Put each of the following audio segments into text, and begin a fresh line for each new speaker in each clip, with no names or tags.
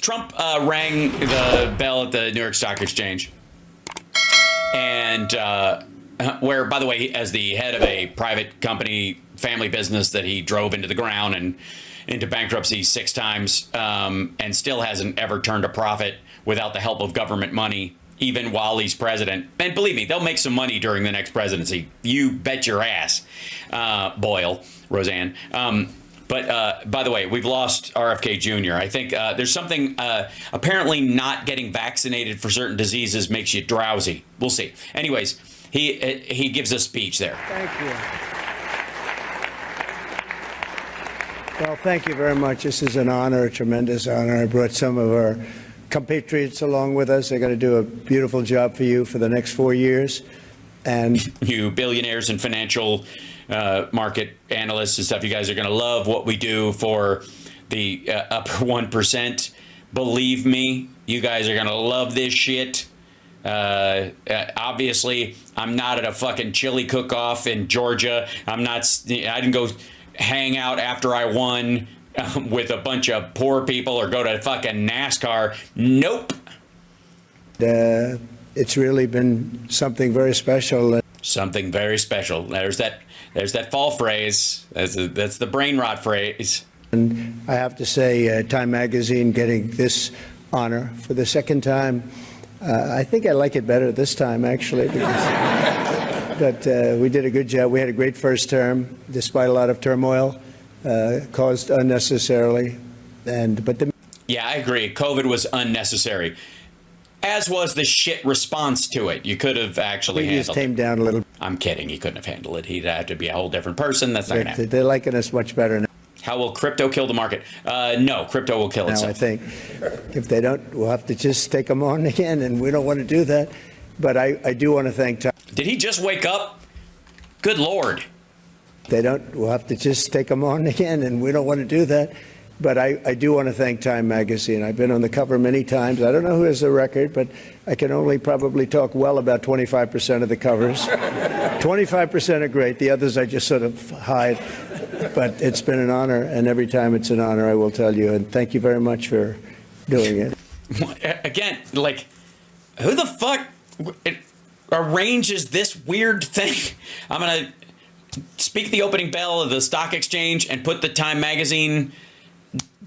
Trump rang the bell at the New York Stock Exchange, and where, by the way, as the head of a private company, family business that he drove into the ground and into bankruptcy 6 times, and still hasn't ever turned a profit without the help of government money, even while he's president. And believe me, they'll make some money during the next presidency. You bet your ass, Boyle, Roseanne. But by the way, we've lost RFK Jr. I think there's something, apparently not getting vaccinated for certain diseases makes you drowsy. We'll see. Anyways, he gives a speech there.
Thank you. Well, thank you very much. This is an honor, a tremendous honor. I brought some of our compatriots along with us. They're going to do a beautiful job for you for the next 4 years. And
you billionaires and financial market analysts and stuff, you guys are going to love what we do for the upper 1%. Believe me, you guys are going to love this shit. Obviously, I'm not at a fucking chili cook-off in Georgia. I didn't go hang out after I won with a bunch of poor people or go to fucking NASCAR. Nope.
It's really been something very special.
Something very special. There's that fall phrase. That's the brain rot phrase.
And I have to say, Time Magazine getting this honor for the second time. I think I like it better this time, actually. But we did a good job. We had a great first term, despite a lot of turmoil caused unnecessarily.
Yeah, I agree. COVID was unnecessary, as was the shit response to it. You could have actually handled it.
We just tamed down a little.
I'm kidding. He couldn't have handled it. He'd have to be a whole different person. That's not going to happen.
They're liking us much better now.
How will crypto kill the market? No, crypto will kill itself.
Now, I think if they don't, we'll have to just take them on again, and we don't want to do that. But I do want to thank Tom.
Did he just wake up? Good Lord.
They don't, we'll have to just take them on again, and we don't want to do that. But I do want to thank Time Magazine. I've been on the cover many times. I don't know who has the record, but I can only probably talk well about 25% of the covers. 25% are great. The others I just sort of hide. But it's been an honor, and every time it's an honor, I will tell you. And thank you very much for doing it.
Again, like, who the fuck arranges this weird thing? I'm going to speak the opening bell of the stock exchange and put the Time Magazine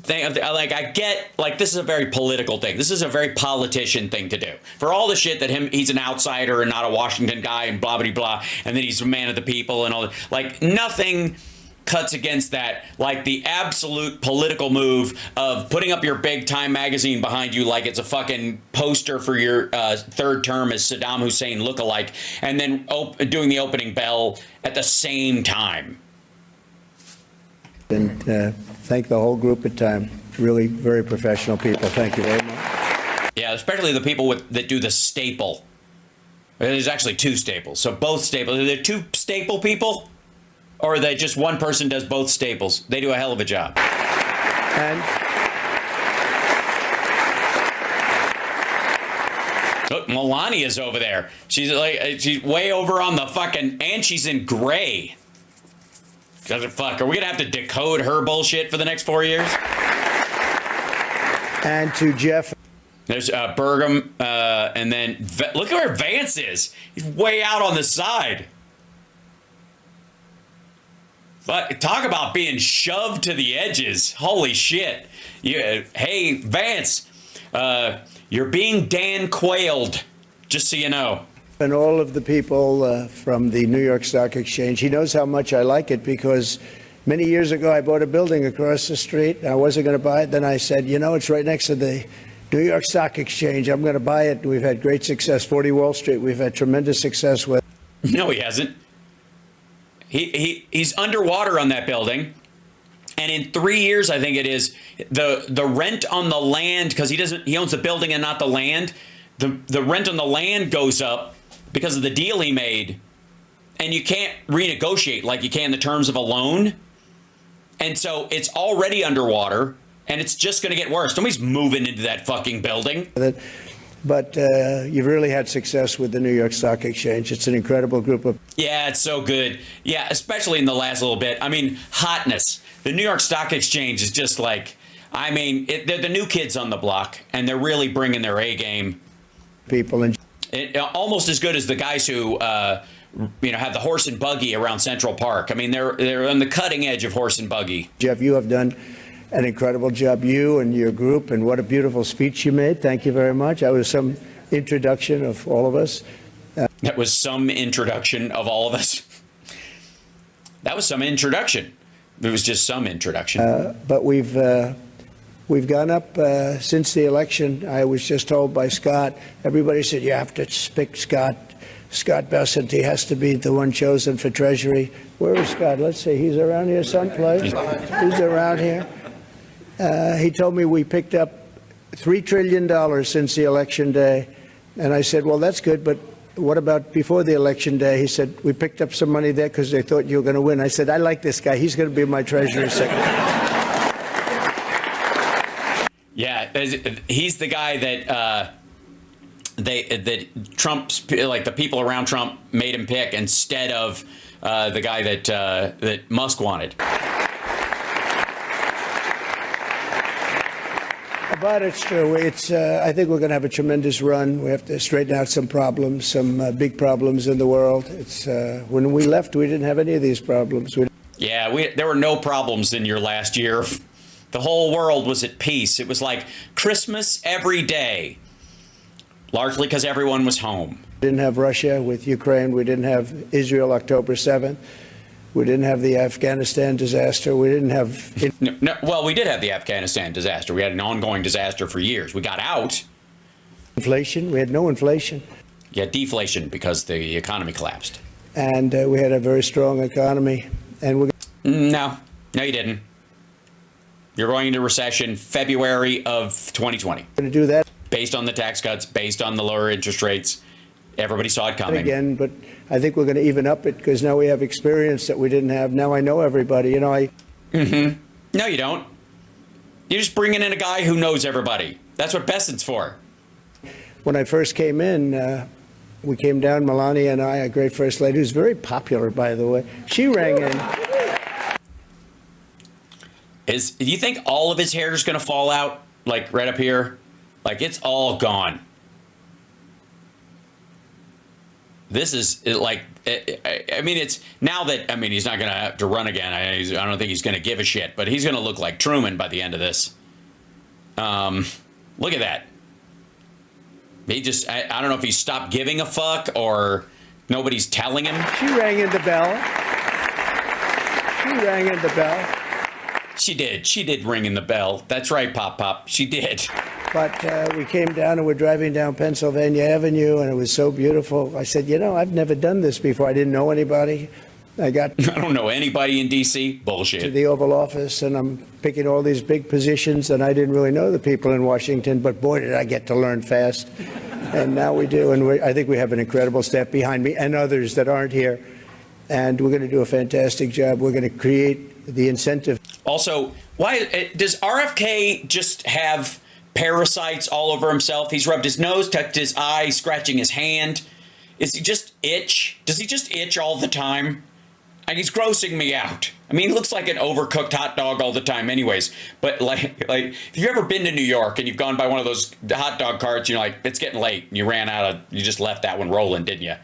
thing. Like, I get, like, this is a very political thing. This is a very politician thing to do. For all the shit that he's an outsider and not a Washington guy and blah, blah, blah, and then he's a man of the people and all that. Like, nothing cuts against that, like the absolute political move of putting up your big Time Magazine behind you like it's a fucking poster for your third term as Saddam Hussein lookalike, and then doing the opening bell at the same time.
And thank the whole group at Time. Really very professional people. Thank you very much.
Yeah, especially the people that do the staple. There's actually 2 staples. So both staples. Are there 2 staple people? Or are they just one person does both staples? They do a hell of a job.
And
look, Melania's over there. She's way over on the fucking, and she's in gray. Fuck, are we gonna have to decode her bullshit for the next 4 years?
And to Jeff.
There's Burgum, and then look at where Vance is. He's way out on the side. But talk about being shoved to the edges. Holy shit. Hey, Vance, you're being Dan Quailed, just so you know.
And all of the people from the New York Stock Exchange, he knows how much I like it, because many years ago I bought a building across the street. I wasn't going to buy it. Then I said, you know, it's right next to the New York Stock Exchange. I'm going to buy it. We've had great success. 40 Wall Street, we've had tremendous success with.
No, he hasn't. He's underwater on that building, and in 3 years, I think it is, the rent on the land, because he owns the building and not the land. The rent on the land goes up because of the deal he made, and you can't renegotiate like you can the terms of a loan, and so it's already underwater, and it's just going to get worse. Nobody's moving into that fucking building.
But you've really had success with the New York Stock Exchange. It's an incredible group of.
Yeah, it's so good. Yeah, especially in the last little bit. I mean, hotness. The New York Stock Exchange is just like, I mean, they're the new kids on the block, and they're really bringing their A game.
People and
Almost as good as the guys who, have the horse and buggy around Central Park. I mean, they're on the cutting edge of horse and buggy.
Jeff, you have done an incredible job, you and your group, and what a beautiful speech you made. Thank you very much. That was some introduction of all of us.
That was some introduction of all of us. That was some introduction. It was just some introduction.
But we've gone up since the election. I was just told by Scott, everybody said, you have to pick Scott Bessent. He has to be the one chosen for Treasury. Where is Scott? Let's see. He's around here someplace. He's around here. He told me we picked up $3 trillion since the election day. And I said, well, that's good, but what about before the election day? He said, we picked up some money there because they thought you were going to win. I said, I like this guy. He's going to be my Treasury Secretary.
Yeah, he's the guy that that Trump's, like the people around Trump made him pick instead of the guy that Musk wanted.
But it's true. I think we're going to have a tremendous run. We have to straighten out some problems, some big problems in the world. When we left, we didn't have any of these problems.
There were no problems in your last year. The whole world was at peace. It was like Christmas every day, largely because everyone was home.
We didn't have Russia with Ukraine. We didn't have Israel October 7th. We didn't have the Afghanistan disaster. We didn't have...
Well, we did have the Afghanistan disaster. We had an ongoing disaster for years. We got out.
Inflation. We had no inflation.
Yeah, deflation because the economy collapsed.
And we had a very strong economy. And
No, you didn't. You're going into recession February of 2020.
Going to do that.
Based on the tax cuts, based on the lower interest rates. Everybody saw it coming.
Again, but I think we're going to even up it because now we have experience that we didn't have. Now I know everybody. No,
you don't. You're just bringing in a guy who knows everybody. That's what Bessent's for.
When I first came in, we came down, Melania and I, a great first lady, who's very popular, by the way. She rang in.
Do you think all of his hair is going to fall out, like right up here? Like it's all gone. This is like, I mean, it's now that, I mean, he's not going to have to run again. I don't think he's going to give a shit, but he's going to look like Truman by the end of this. Look at that. He just, I don't know if he stopped giving a fuck or nobody's telling him.
She rang in the bell. She rang in the bell.
She did. She did ring in the bell. That's right, Pop. She did.
But we came down and we're driving down Pennsylvania Avenue, and it was so beautiful. I said, I've never done this before. I didn't know anybody. I
don't know anybody in D.C. Bullshit.
To the Oval Office, and I'm picking all these big positions, and I didn't really know the people in Washington, but boy, did I get to learn fast. And now we do, and I think we have an incredible staff behind me and others that aren't here. And we're going to do a fantastic job. We're going to create the incentive.
Also, why does RFK just have parasites all over himself? He's rubbed his nose, tucked his eye, scratching his hand. Is he just itch? Does he just itch all the time? And he's grossing me out. I mean, he looks like an overcooked hot dog all the time anyways. But like, have you ever been to New York and you've gone by one of those hot dog carts, you're like, it's getting late, and you just left that one rolling, didn't you?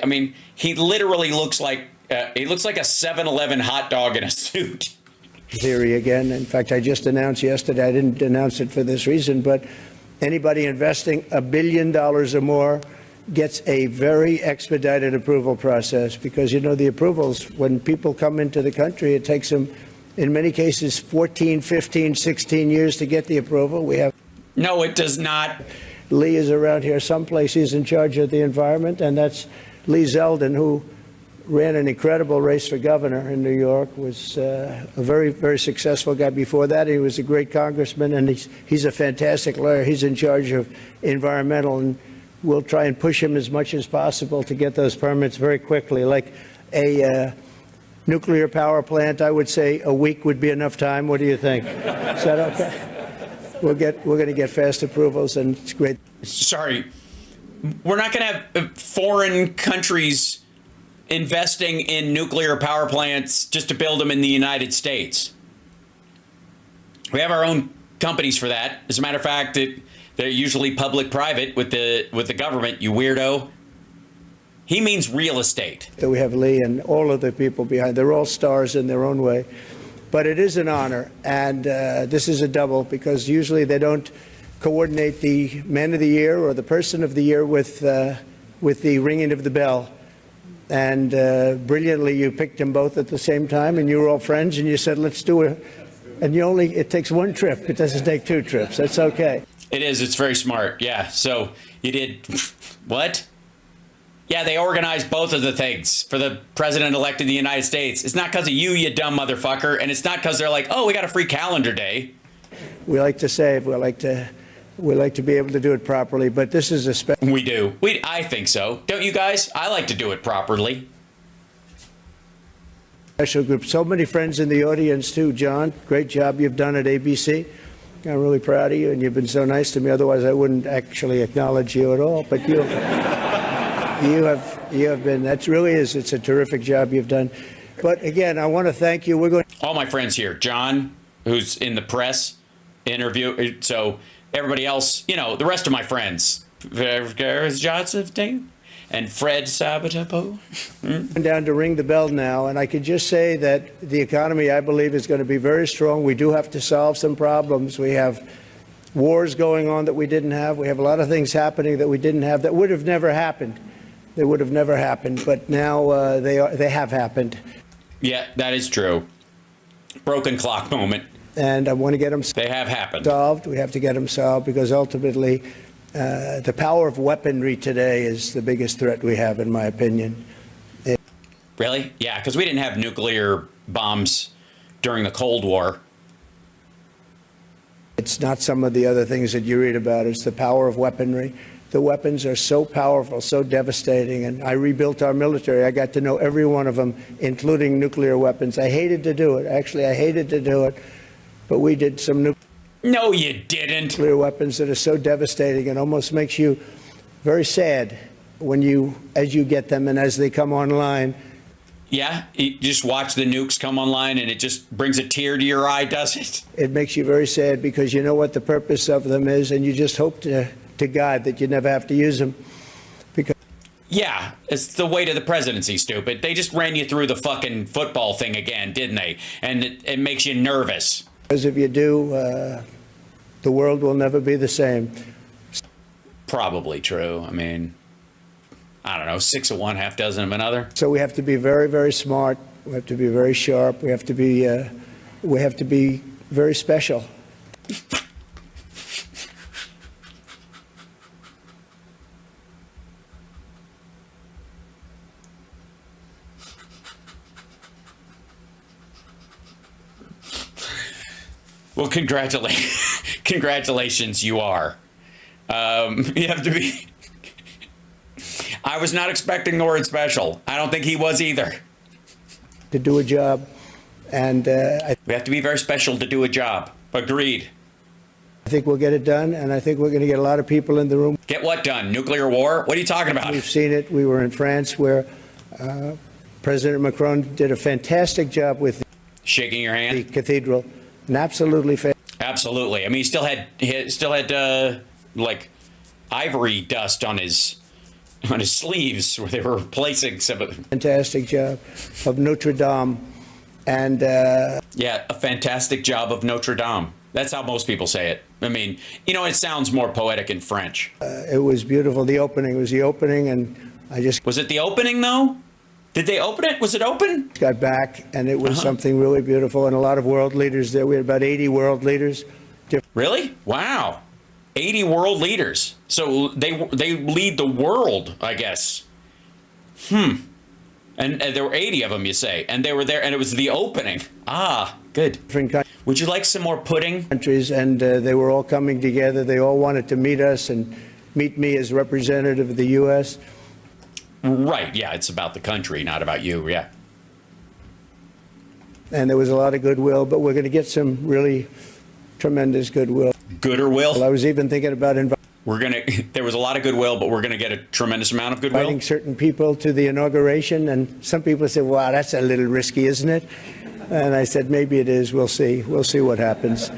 I mean, he literally looks like a 7-Eleven hot dog in a suit.
Theory again. In fact, I just announced yesterday, I didn't announce it for this reason, but anybody investing $1 billion or more gets a very expedited approval process because, the approvals, when people come into the country, it takes them, in many cases, 14, 15, 16 years to get the approval.
No, it does not.
Lee is around here someplace. He's in charge of the environment, and that's Lee Zeldin, who ran an incredible race for governor in New York, was a very, very successful guy. Before that, he was a great congressman, and he's a fantastic lawyer. He's in charge of environmental, and we'll try and push him as much as possible to get those permits very quickly. Like a nuclear power plant, I would say a week would be enough time. What do you think? Is that okay? We're going to get fast approvals, and it's great.
Sorry, we're not going to have foreign countries investing in nuclear power plants just to build them in the United States. We have our own companies for that. As a matter of fact, they're usually public-private with the government, you weirdo. He means real estate.
That we have Lee and all of the people behind. They're all stars in their own way. But it is an honor, and this is a double because usually they don't coordinate the Man of the Year or the Person of the Year with the ringing of the bell. And brilliantly, you picked them both at the same time, and you were all friends, and you said, let's do it. And it takes one trip. It doesn't take two trips. That's okay.
It is. It's very smart. Yeah. So you did what? Yeah, they organized both of the things for the president-elect of the United States. It's not because of you, you dumb motherfucker. And it's not because they're like, oh, we got a free calendar day.
We like to save. We like to be able to do it properly. But this is a special.
We do. I think so. Don't you guys? I like to do it properly.
Special group. So many friends in the audience, too. John, great job you've done at ABC. I'm really proud of you, and you've been so nice to me. Otherwise, I wouldn't actually acknowledge you at all. But you have been, that really is, it's a terrific job you've done. But again, I want to thank you. We're going. All
my friends here, John, who's in the press interview. So everybody else, the rest of my friends, Johnson and Fred Sabatapo.
Down to ring the bell now, and I could just say that the economy, I believe, is going to be very strong. We do have to solve some problems. We have wars going on that we didn't have. We have a lot of things happening that we didn't have that would have never happened. They would have never happened, but now they have happened.
Yeah, that is true. Broken clock moment.
And I want to get them
They have happened.
Solved. We have to get them solved because ultimately the power of weaponry today is the biggest threat we have, in my opinion.
Really? Yeah, because we didn't have nuclear bombs during the Cold War.
It's not some of the other things that you read about. It's the power of weaponry. The weapons are so powerful, so devastating, and I rebuilt our military. I got to know every one of them, including nuclear weapons. I hated to do it. Actually, I hated to do it, but we did some
No, you didn't.
Nuclear weapons that are so devastating and almost makes you very sad as you get them and as they come online.
Yeah, you just watch the nukes come online and it just brings a tear to your eye, does it?
It makes you very sad because you know what the purpose of them is, and you just hope to God that you never have to use them.
Yeah, it's the weight of the presidency, stupid. They just ran you through the fucking football thing again, didn't they? And it makes you nervous.
Because if you do, the world will never be the same.
Probably true. I mean, I don't know, 6 of one, half dozen of another.
So we have to be very, very smart. We have to be very sharp. We have to be very special.
Well, congratulations, you are. You have to be. I was not expecting the word special. I don't think he was either.
To do a job, and
we have to be very special to do a job. Agreed.
I think we'll get it done, and I think we're going to get a lot of people in the room.
Get what done? Nuclear war? What are you talking about?
We've seen it. We were in France where President Macron did a fantastic job with
shaking your hand.
The cathedral. And absolutely
Absolutely. I mean, he still had like ivory dust on his sleeves where they were replacing some of them.
Fantastic job of Notre Dame, and
yeah, a fantastic job of Notre Dame. That's how most people say it. I mean, it sounds more poetic in French.
It was beautiful. The opening was the opening, and
was it the opening though? Did they open it? Was it open?
Got back, and it was something really beautiful, and a lot of world leaders there. We had about 80 world leaders.
Really? Wow. 80 world leaders. So they lead the world, I guess. And there were 80 of them, you say, and they were there, and it was the opening. Ah, good. Would you like some more pudding?
Countries, and they were all coming together. They all wanted to meet us and meet me as representative of the U.S.
Right, yeah, it's about the country, not about you, yeah.
And there was a lot of goodwill, but we're going to get some really tremendous goodwill.
Gooder will?
I was even thinking about
there was a lot of goodwill, but we're going to get a tremendous amount of goodwill?
Inviting certain people to the inauguration, and some people said, wow, that's a little risky, isn't it? And I said, maybe it is. We'll see. We'll see what happens.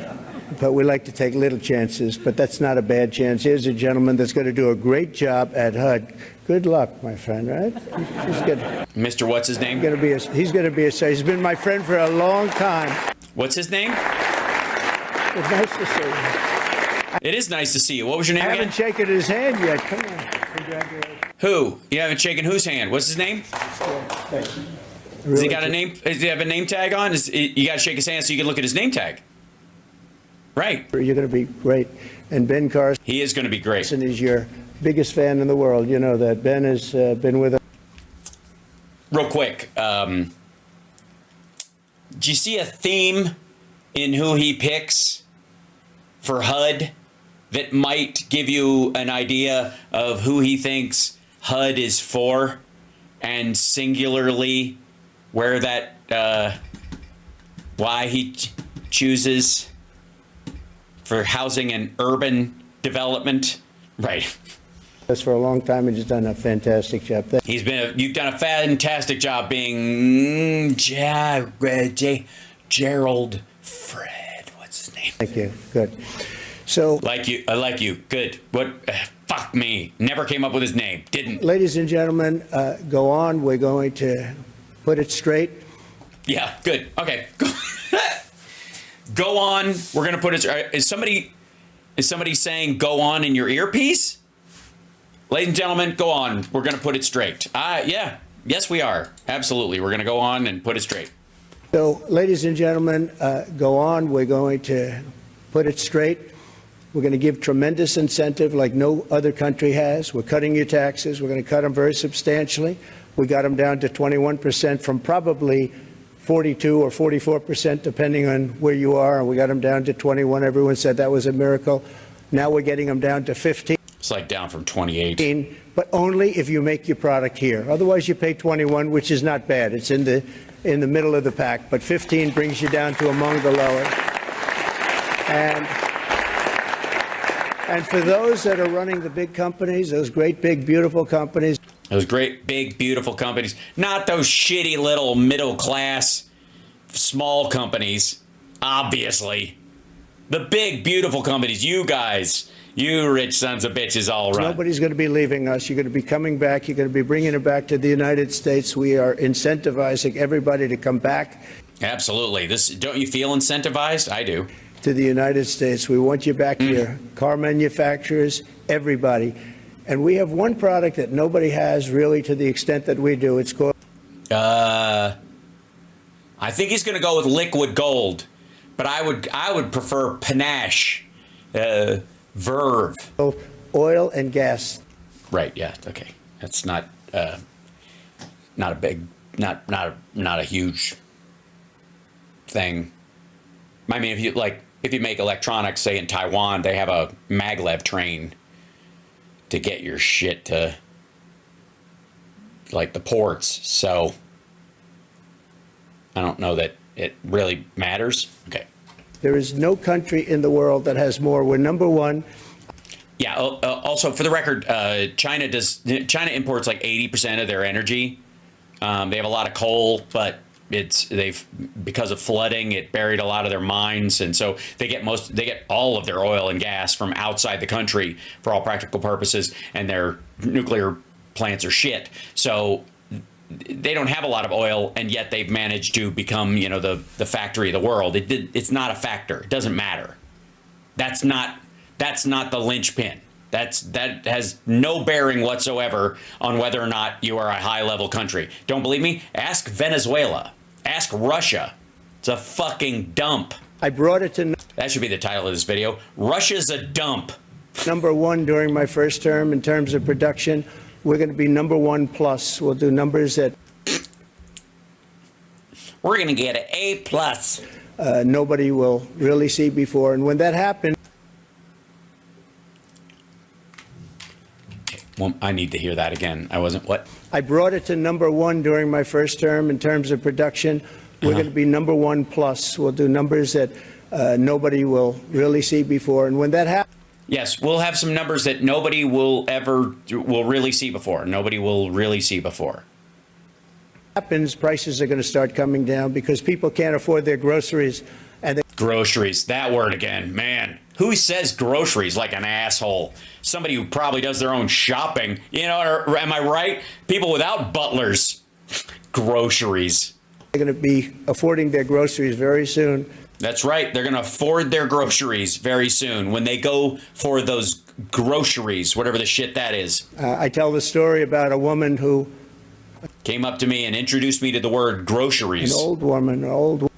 but we like to take little chances, but that's not a bad chance. Here's a gentleman that's going to do a great job at HUD. Good luck, my friend, right? He's good.
Mr. What's his name?
He's going to be he's been my friend for a long time.
What's his name?
It's nice to see you.
It is nice to see you. What was your name
I
again?
haven't shaken his hand yet. Come on. Congratulations.
Who? You haven't shaken whose hand? What's his name?
Thank you.
Does he got a name? Does he have a name tag on? You got to shake his hand so you can look at his name tag. Right.
You're going to be great. And Ben Carson
He is going to be great.
is your biggest fan in the world. You know that. Ben has been with us.
Real quick, do you see a theme in who he picks for HUD that might give you an idea of who he thinks HUD is for, and singularly where that why he chooses for housing and urban development? Right.
Us for a long time and just done a fantastic job.
You've done a fantastic job being Gerald Fred. What's his name?
Thank you. Good. So,
I like you. Good. What? Fuck me. Never came up with his name. Didn't.
ladies and gentlemen, go on. We're going to put it straight.
Yeah. Good. Okay. Go on. We're gonna put it. Is somebody saying "go on" in your earpiece? Ladies and gentlemen, go on. We're going to put it straight. Yeah. Yes, we are. Absolutely. We're going to go on and put it straight.
So, ladies and gentlemen, go on. We're going to put it straight. We're going to give tremendous incentive like no other country has. We're cutting your taxes. We're going to cut them very substantially. We got them down to 21% from probably 42 or 44%, depending on where you are. And we got them down to 21. Everyone said that was a miracle. Now we're getting them down to 15.
It's like down from 28.
But only if you make your product here. Otherwise, you pay 21, which is not bad. It's in the middle of the pack. But 15 brings you down to among the lowest. And for those that are running the big companies, those great, big, beautiful companies.
Those great, big, beautiful companies. Not those shitty little middle class, small companies, obviously. The big, beautiful companies, you guys. You rich sons of bitches all run.
Nobody's going to be leaving us. You're going to be coming back. You're going to be bringing it back to the United States. We are incentivizing everybody to come back.
Absolutely. Don't you feel incentivized? I do.
To the United States. We want you back here. Car manufacturers, everybody. And we have one product that nobody has really to the extent that we do. It's called...
I think he's going to go with liquid gold. But I would prefer panache. Verve.
Oil and gas.
Right. Yeah. Okay. That's not a huge thing. I mean, if you make electronics, say in Taiwan, they have a maglev train to get your shit to like the ports. So I don't know that it really matters. Okay.
There is no country in the world that has more. We're number one.
Yeah. Also, for the record, China imports like 80% of their energy. They have a lot of coal, but because of flooding, it buried a lot of their mines, and so they get all of their oil and gas from outside the country for all practical purposes, and their nuclear plants are shit. So they don't have a lot of oil, and yet they've managed to become, the factory of the world. It's not a factor. It doesn't matter. That's not the linchpin. That has no bearing whatsoever on whether or not you are a high-level country. Don't believe me? Ask Venezuela. Ask Russia. It's a fucking dump.
I brought it to...
That should be the title of this video. Russia's a dump.
Number one during my first term in terms of production. We're going to be number one plus. We'll do numbers that...
We're going to get an A+.
Nobody will really see before. And when that happens...
Well, I need to hear that again. I wasn't... What?
I brought it to number one during my first term in terms of production. We're going to be number one plus. We'll do numbers that nobody will really see before. And when that happens...
Yes, we'll have some numbers that nobody will really see before. Nobody will really see before.
Happens, prices are going to start coming down because people can't afford their groceries. And
Groceries. That word again, man. Who says groceries like an asshole? Somebody who probably does their own shopping. You know, or am I right? People without butlers. Groceries.
They're going to be affording their groceries very soon.
That's right. They're going to afford their groceries very soon when they go for those groceries, whatever the shit that is.
I tell the story about a woman who,
Came up to me and introduced me to the word groceries.
an old woman,
Oh,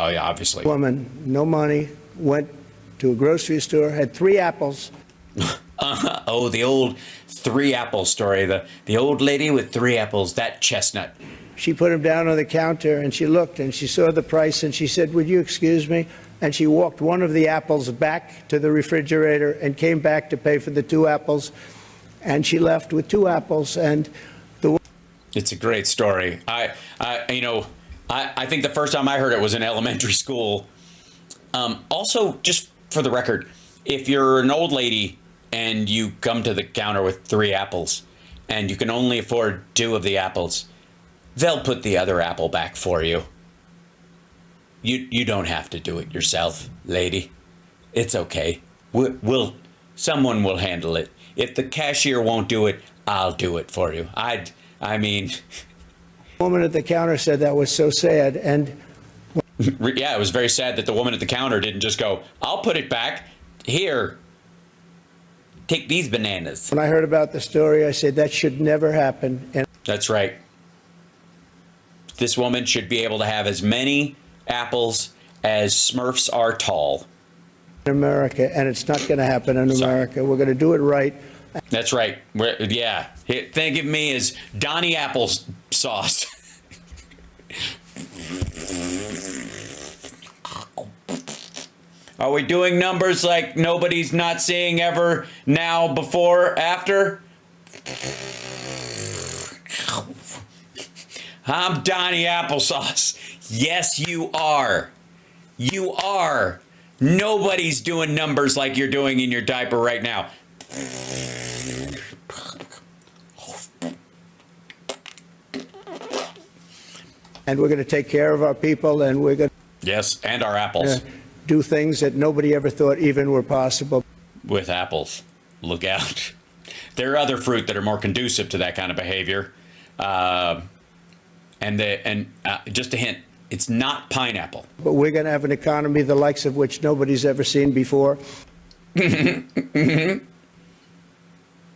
yeah, obviously.
no money, went to a grocery store, had 3 apples.
Oh, the old 3 apple story. The old lady with 3 apples, that chestnut.
She put them down on the counter and she looked and she saw the price and she said, "Would you excuse me?" And she walked one of the apples back to the refrigerator and came back to pay for the 2 apples. And she left with 2 apples. And
It's a great story. I think the first time I heard it was in elementary school. Also, just for the record, if you're an old lady and you come to the counter with 3 apples and you can only afford 2 of the apples, they'll put the other apple back for you. You don't have to do it yourself, lady. It's okay. Someone will handle it. If the cashier won't do it, I'll do it for you. I mean,
the woman at the counter said that was so sad. And
yeah, it was very sad that the woman at the counter didn't just go, "I'll put it back. Here, take these bananas."
when I heard about the story, I said that should never happen. And
That's right. This woman should be able to have as many apples as Smurfs are tall.
in America, and it's not going to happen in America. We're going to do it right.
That's right. Yeah. Think of me as Donnie Applesauce. Are we doing numbers like nobody's not seeing ever, now, before, after? I'm Donnie Applesauce. Yes, you are. You are. Nobody's doing numbers like you're doing in your diaper right now.
And we're going to take care of our people, and we're going
Yes, and our apples.
to do things that nobody ever thought even were possible.
With apples. Look out. There are other fruit that are more conducive to that kind of behavior. And just a hint, it's not pineapple.
But we're going to have an economy the likes of which nobody's ever seen before.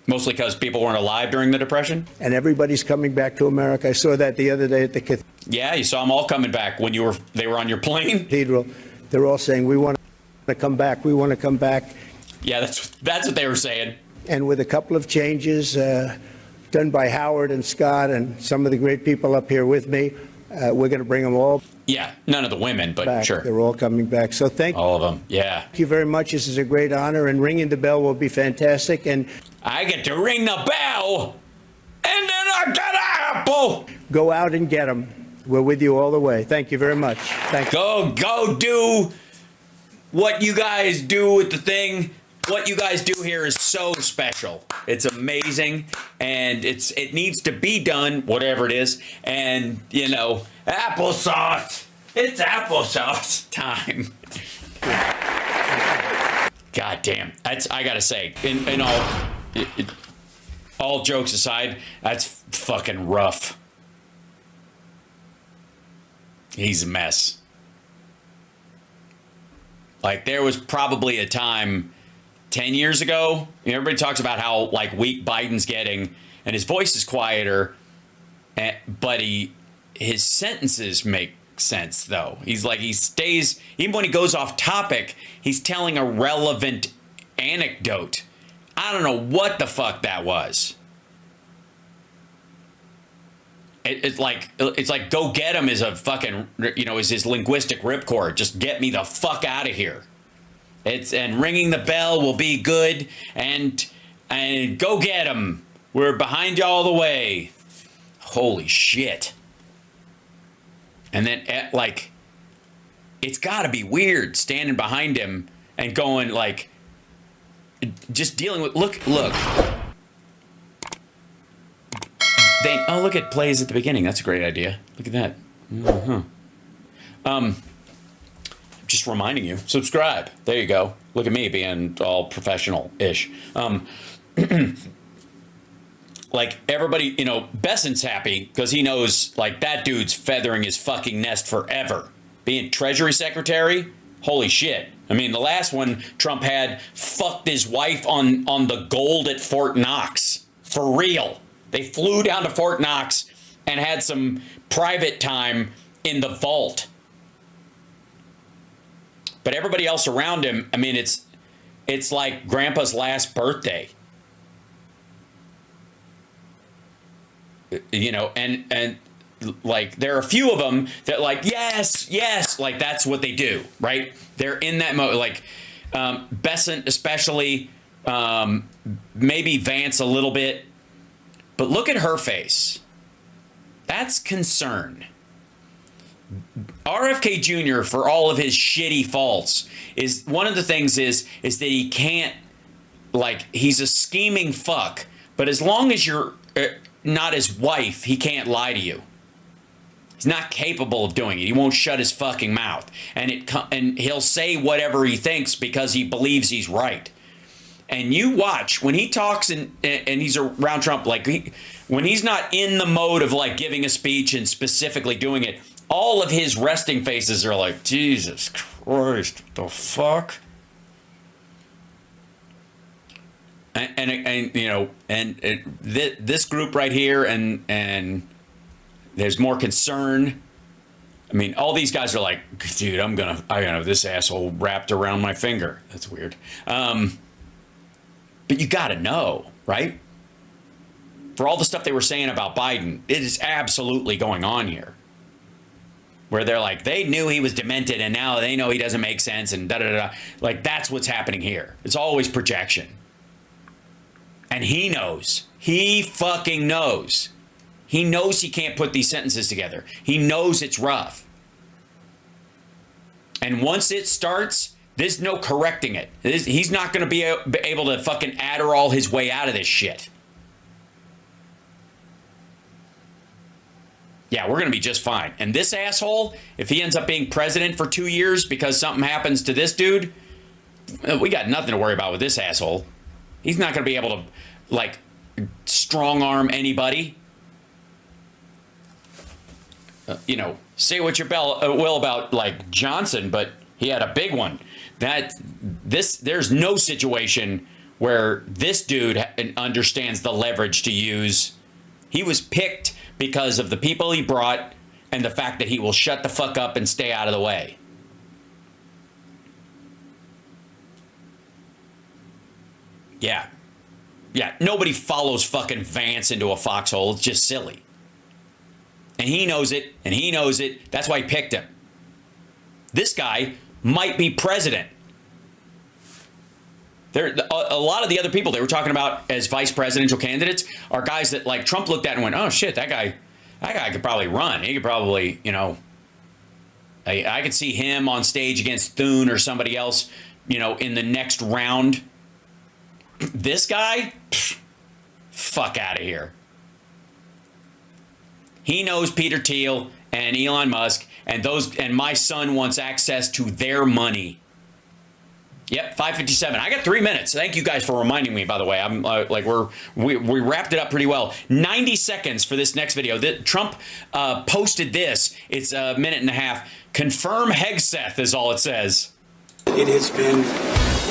Mostly because people weren't alive during the Depression?
And everybody's coming back to America. I saw that the other day at the
Yeah, you saw them all coming back when they were on your plane.
cathedral. They're all saying, we want to come back. We want to come back.
Yeah, that's what they were saying.
And with a couple of changes done by Howard and Scott and some of the great people up here with me, we're going to bring them all
Yeah, none of the women, but
back.
sure.
They're all coming back. So thank
All of them, yeah.
you very much. This is a great honor, and ringing the bell will be fantastic. And
I get to ring the bell, and then I get an apple.
go out and get them. We're with you all the way. Thank you very much. Thank you.
Go do what you guys do with the thing. What you guys do here is so special. It's amazing, and it needs to be done, whatever it is. And, applesauce. It's applesauce time. God damn. I gotta say, in all jokes aside, that's fucking rough. He's a mess. Like, there was probably a time 10 years ago, everybody talks about how weak Biden's getting, and his voice is quieter, but his sentences make sense, though. He stays, even when he goes off topic, he's telling a relevant anecdote. I don't know what the fuck that was. It's like go get him is a fucking, is his linguistic ripcord. Just get me the fuck out of here. And ringing the bell will be good, and go get him. We're behind you all the way. Holy shit. And then it's got to be weird standing behind him and going just dealing with look. Look at plays at the beginning. That's a great idea. Look at that. just reminding you, subscribe. There you go. Look at me being all professional-ish. Like, everybody, you know, Besson's happy because he knows, like, that dude's feathering his fucking nest forever. Being Treasury Secretary, holy shit. I mean, the last one Trump had fucked his wife on the gold at Fort Knox. For real. They flew down to Fort Knox and had some private time in the vault. But everybody else around him, I mean, it's like Grandpa's last birthday. You know, and like, there are a few of them that, like, yes, like, that's what they do, right? They're in that mode, like, Besant especially, maybe Vance a little bit, but look at her face. That's concern. RFK Jr., for all of his shitty faults, is one of the things is that he can't, like, he's a scheming fuck, but as long as you're not his wife, he can't lie to you. He's not capable of doing it. He won't shut his fucking mouth. And he'll say whatever he thinks because he believes he's right. And you watch, when he talks and he's around Trump, like, when he's not in the mode of, like, giving a speech and specifically doing it, all of his resting faces are like, Jesus Christ, what the fuck? And you know, this group right here, and there's more concern. I mean, all these guys are like, dude, I gotta have this asshole wrapped around my finger. That's weird. But you gotta know, right? For all the stuff they were saying about Biden, it is absolutely going on here. Where they're like, they knew he was demented and now they know he doesn't make sense and da-da-da-da. Like, that's what's happening here. It's always projection. And he knows. He fucking knows. He knows he can't put these sentences together. He knows it's rough. And once it starts, there's no correcting it. He's not going to be able to fucking Adderall his way out of this shit. Yeah, we're going to be just fine. And this asshole, if he ends up being president for 2 years because something happens to this dude, we got nothing to worry about with this asshole. He's not going to be able to, like, strong arm anybody. You know, say what you will about, like, Johnson, but he had a big one. There's no situation where this dude understands the leverage to use. He was picked because of the people he brought and the fact that he will shut the fuck up and stay out of the way. Yeah. Yeah, nobody follows fucking Vance into a foxhole. It's just silly. And he knows it, and he knows it. That's why he picked him. This guy might be president. A lot of the other people they were talking about as vice presidential candidates are guys that, like, Trump looked at and went, oh shit, that guy could probably run. He could probably, you know, I could see him on stage against Thune or somebody else, you know, in the next round. This guy, fuck out of here. He knows Peter Thiel and Elon Musk and my son wants access to their money. Yep, 5:57. I got 3 minutes. Thank you guys for reminding me, by the way. I'm we wrapped it up pretty well. 90 seconds for this next video. Trump posted this. It's a minute and a half. Confirm Hegseth is all it says.
It has been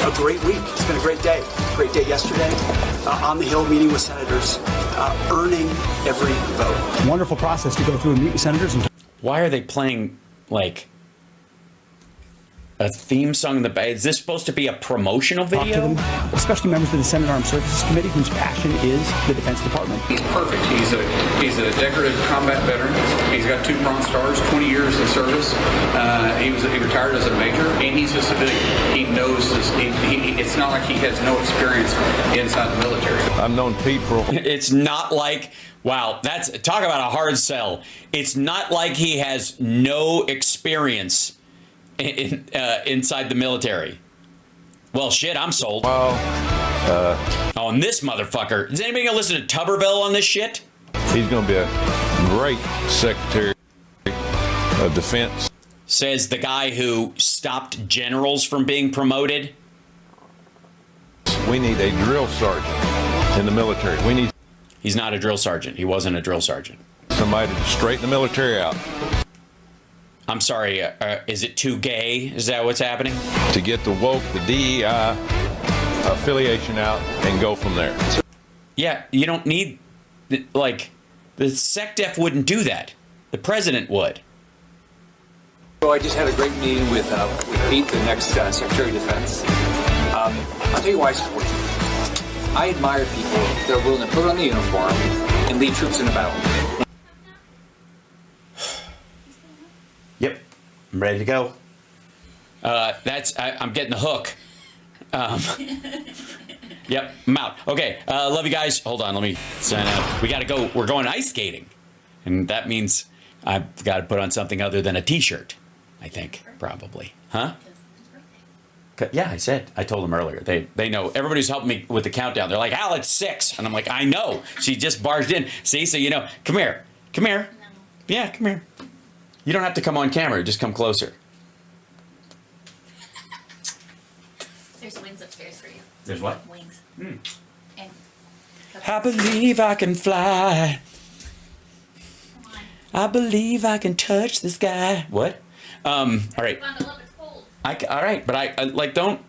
a great week. It's been a great day. Great day yesterday. On the Hill, meeting with senators, earning every vote.
Wonderful process to go through and meet with senators.
Why are they playing, like, a theme song in the back? Is this supposed to be a promotional video?
Them, especially members of the Senate Armed Services Committee, whose passion is the Defense Department.
He's perfect. He's a decorated combat veteran. He's got 2 Bronze Stars, 20 years of service. He retired as a major, and he's a civilian. He knows this. It's not like he has no experience inside the military.
I've known Pete for.
It's not like, wow, that's talk about a hard sell. It's not like he has no experience inside the military. Well, shit, I'm sold. On this motherfucker. Is anybody gonna listen to Tuberville on this shit?
He's gonna be a great Secretary of Defense.
says the guy who stopped generals from being promoted.
We need a drill sergeant in the military. We need
He's not a drill sergeant. He wasn't a drill sergeant.
somebody to straighten the military out,
I'm sorry, is it too gay? Is that what's happening?
to get the woke, the DEI affiliation out and go from there.
Yeah, you don't need, like, the SecDef wouldn't do that. The president would.
So I just had a great meeting with Pete, the next Secretary of Defense. I'll tell you why I support you. I admire people that are willing to put on the uniform and lead troops in a battle.
Yep, I'm ready to go. I'm getting the hook. Yep, I'm out. Okay, love you guys. Hold on, let me sign out. We gotta go. We're going ice skating, and that means I've got to put on something other than a t-shirt. I think probably, huh? Yeah, I told them earlier. They know. Everybody's helping me with the countdown. They're like, Al, it's 6. And I'm like, I know. She just barged in. See, so you know. Come here. Come here. Yeah, come here. You don't have to come on camera. Just come closer.
There's wings upstairs for you.
There's what?
Wings.
Mm.
And
I believe I can fly.
come on.
I believe I can touch the sky. What? All right.
Bundle up, it's cold.
All right, but I like don't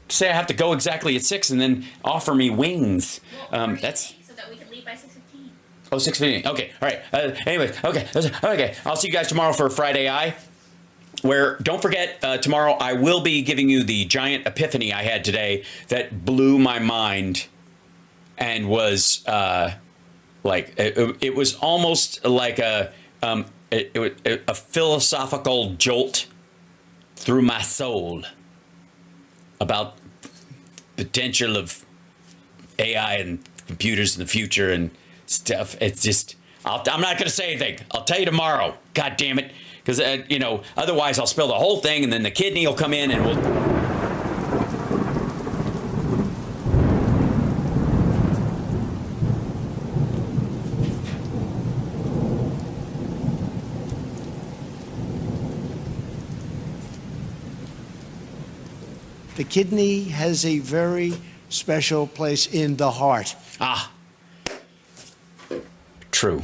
say I have to go exactly at 6 and then offer me wings.
Well,
That's
so that we can leave by 6:15.
oh 6:15. Okay, all right. Anyways, okay. I'll see you guys tomorrow for Friday Eye. Where don't forget tomorrow I will be giving you the giant epiphany I had today that blew my mind and was like it was almost like a philosophical jolt through my soul about potential of AI and computers in the future and stuff. It's just, I'm not going to say anything. I'll tell you tomorrow. God damn it. Because, otherwise I'll spill the whole thing and then the kidney will come in and we'll...
The kidney has a very special place in the heart.
True.